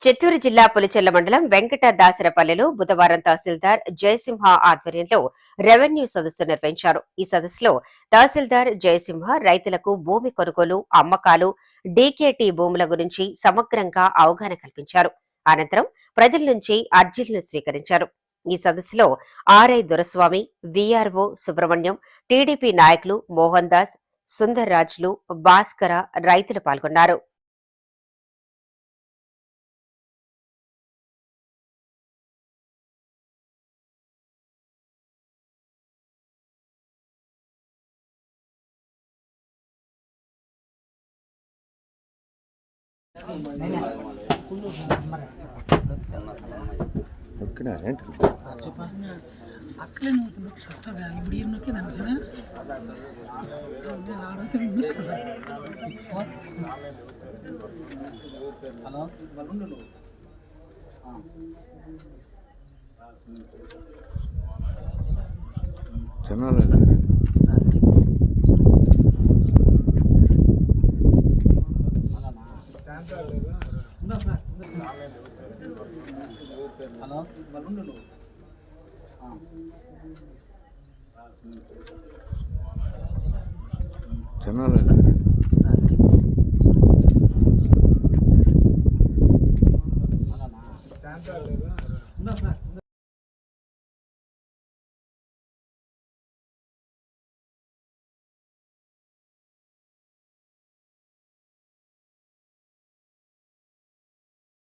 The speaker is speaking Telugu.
చిత్తూరు జిల్లా పులిచెర్ల మండలం వెంకట దాసరపల్లెలో బుధవారం తహసీల్దార్ జయసింహ ఆధ్వర్యంలో రెవెన్యూ సదస్సు నిర్వహించారు. ఈ సదస్సులో తహసీల్దార్ జయసింహ రైతులకు భూమి కొనుగోలు, అమ్మకాలు, డీకేటీ భూముల గురించి సమగ్రంగా అవగాహన కల్పించారు. అనంతరం ప్రజల నుంచి అర్జీలను స్వీకరించారు. ఈ సదస్సులో RI Doraswamy, VRO Subrahmanyam, TDP నాయకులు మోహన్ దాస్, సుందర్ రాజులు, భాస్కర రైతులు పాల్గొన్నారు. అక్కలే నొక్కి సస్తాగా ఇప్పుడు ఏం నొక్కి దానికైనా హలో జనాలు